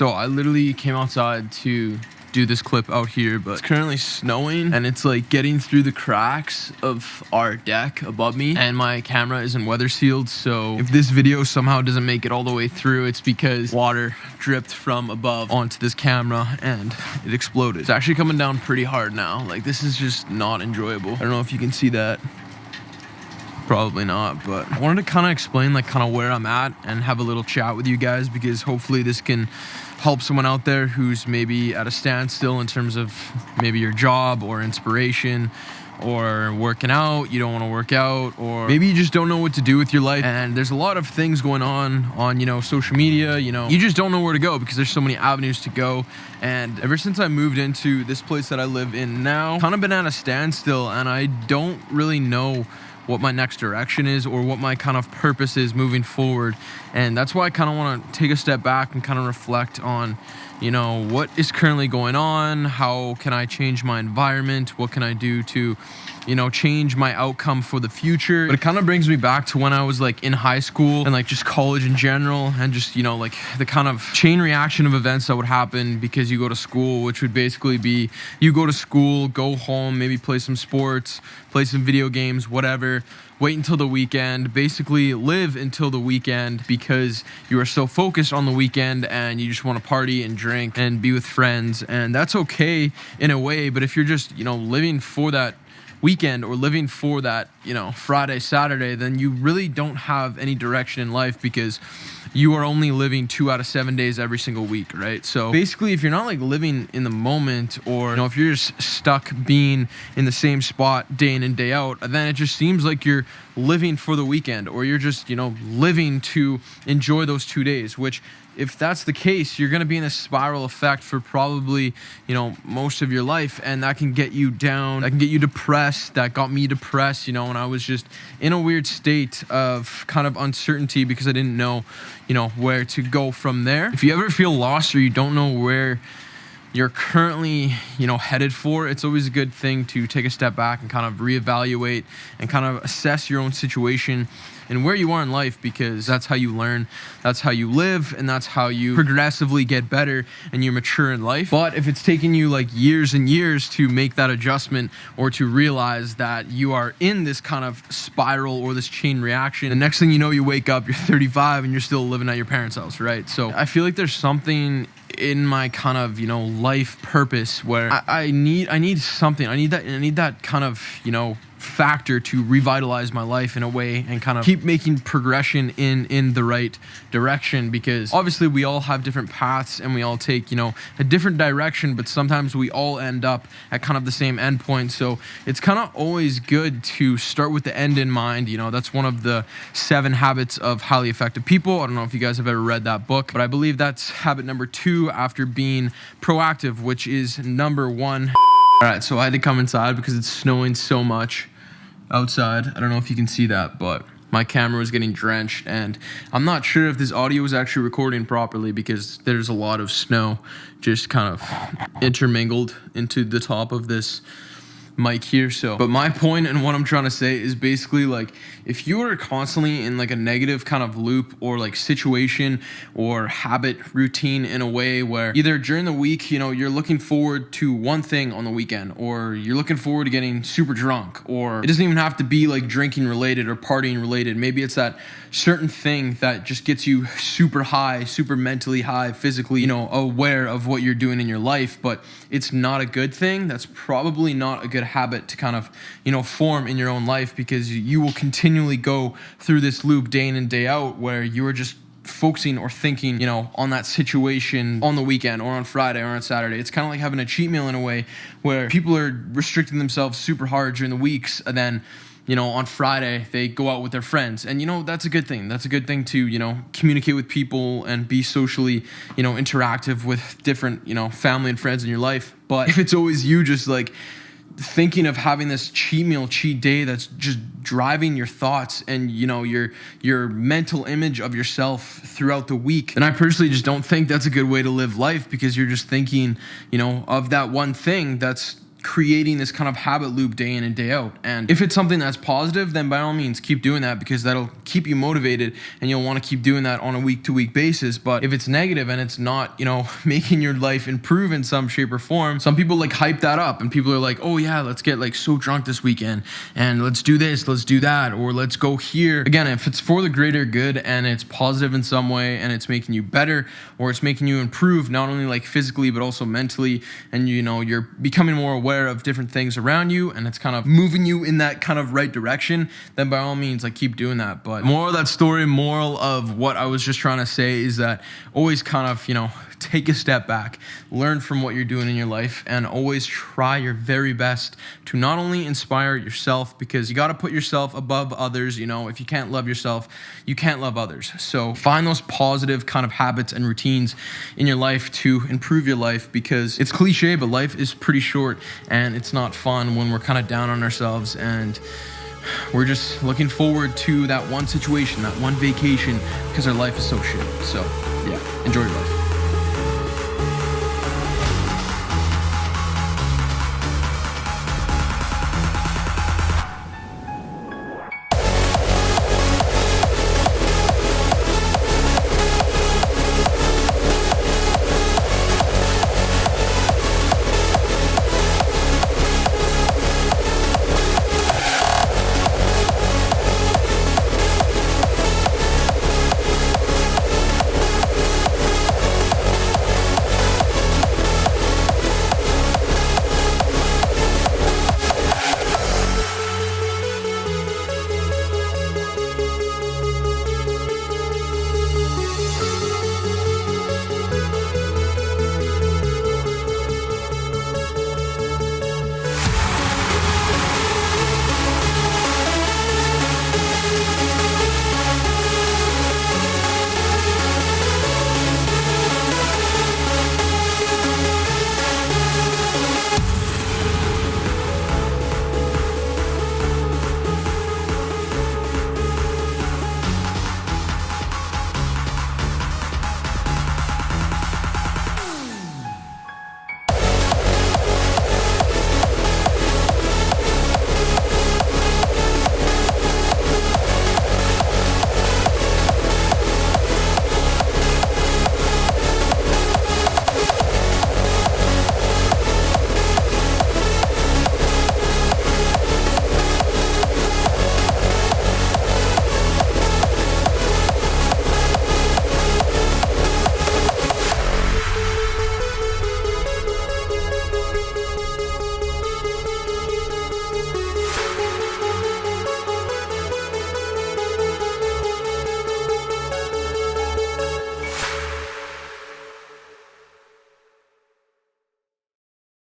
So I literally came outside to do this clip out here, but it's currently snowing and it's like getting through the cracks of our deck above me, and my camera isn't weather sealed. So if this video somehow doesn't make it all the way through, it's because water dripped from above onto this camera and it exploded. It's actually coming down pretty hard now. Like, this is just not enjoyable. I don't know if you can see that. Probably not, but I wanted to kind of explain like kind of where I'm at and have a little chat with you guys, because hopefully this can help someone out there who's maybe at a standstill in terms of maybe your job or inspiration, or working out, you don't want to work out, or maybe you just don't know what to do with your life. And there's a lot of things going on, you know, social media, you know, you just don't know where to go because there's so many avenues to go. And ever since I moved into this place that I live in now, kind of been at a standstill, and I don't really know what my next direction is or what my kind of purpose is moving forward. And that's why I kind of want to take a step back and kind of reflect on, you know, what is currently going on, how can I change my environment, what can I do to, you know, change my outcome for the future. But it kind of brings me back to when I was like in high school and like just college in general, and just, you know, like the kind of chain reaction of events that would happen because you go to school, which would basically be you go to school, go home, maybe play some sports, play some video games, whatever, wait until the weekend, basically live until the weekend because you are so focused on the weekend and you just want to party and drink and be with friends. And that's okay in a way, but if you're just, you know, living for that weekend or living for that, you know, Friday, Saturday, then you really don't have any direction in life because you are only living 2 out of 7 days every single week, right? So basically, if you're not like living in the moment, or, you know, if you're just stuck being in the same spot day in and day out, then it just seems like you're living for the weekend, or you're just, you know, living to enjoy those 2 days, which if that's the case, you're going to be in a spiral effect for probably, you know, most of your life. And that can get you down, that can get you depressed. That got me depressed, you know, and I was just in a weird state of kind of uncertainty because I didn't know, you know, where to go from there. If you ever feel lost or you don't know where you're currently, you know, headed for, it's always a good thing to take a step back and kind of reevaluate and kind of assess your own situation and where you are in life, because that's how you learn, that's how you live, and that's how you progressively get better and you mature in life. But if it's taking you like years and years to make that adjustment, or to realize that you are in this kind of spiral or this chain reaction, the next thing you know, you wake up, you're 35 and you're still living at your parents' house, right? So I feel like there's something in my kind of, you know, life purpose where I need something. I need that kind of, you know, factor to revitalize my life in a way and kind of keep making progression in the right direction, because obviously we all have different paths and we all take, you know, a different direction, but sometimes we all end up at kind of the same end point. So it's kind of always good to start with the end in mind. You know, that's one of the 7 habits of highly effective people. I don't know if you guys have ever read that book, but I believe that's habit number 2 after being proactive, which is number 1. All right, so I had to come inside because it's snowing so much outside. I don't know if you can see that, but my camera was getting drenched, and I'm not sure if this audio was actually recording properly because there's a lot of snow just kind of intermingled into the top of this mic here. So, but my point and what I'm trying to say is basically like, if you are constantly in like a negative kind of loop or like situation or habit routine in a way where either during the week, you know, you're looking forward to one thing on the weekend, or you're looking forward to getting super drunk, or it doesn't even have to be like drinking related or partying related. Maybe it's that certain thing that just gets you super high, super mentally high, physically, you know, aware of what you're doing in your life, but it's not a good thing. That's probably not a good habit to kind of, you know, form in your own life, because you will continually go through this loop day in and day out where you are just focusing or thinking, you know, on that situation on the weekend or on Friday or on Saturday. It's kind of like having a cheat meal in a way where people are restricting themselves super hard during the weeks, and then, you know, on Friday they go out with their friends. And, you know, that's a good thing. That's a good thing to, you know, communicate with people and be socially, you know, interactive with different, you know, family and friends in your life. But if it's always you just like thinking of having this cheat meal, cheat day that's just driving your thoughts and, you know, your mental image of yourself throughout the week, and I personally just don't think that's a good way to live life, because you're just thinking, you know, of that one thing that's creating this kind of habit loop day in and day out. And if it's something that's positive, then by all means keep doing that, because that'll keep you motivated and you'll want to keep doing that on a week-to-week basis. But if it's negative and it's not, you know, making your life improve in some shape or form, some people like hype that up, and people are like, oh yeah, let's get like so drunk this weekend and let's do this, let's do that, or let's go here. Again, if it's for the greater good and it's positive in some way and it's making you better, or it's making you improve not only like physically but also mentally, and you know, you're becoming more aware of different things around you and it's kind of moving you in that kind of right direction, then by all means like keep doing that. But moral of that story, moral of what I was just trying to say is that always kind of, you know, take a step back, learn from what you're doing in your life, and always try your very best to not only inspire yourself, because you got to put yourself above others. You know, if you can't love yourself, you can't love others. So find those positive kind of habits and routines in your life to improve your life, because it's cliche, but life is pretty short and it's not fun when we're kind of down on ourselves and we're just looking forward to that one situation, that one vacation, because our life is so shit. So yeah, enjoy your life.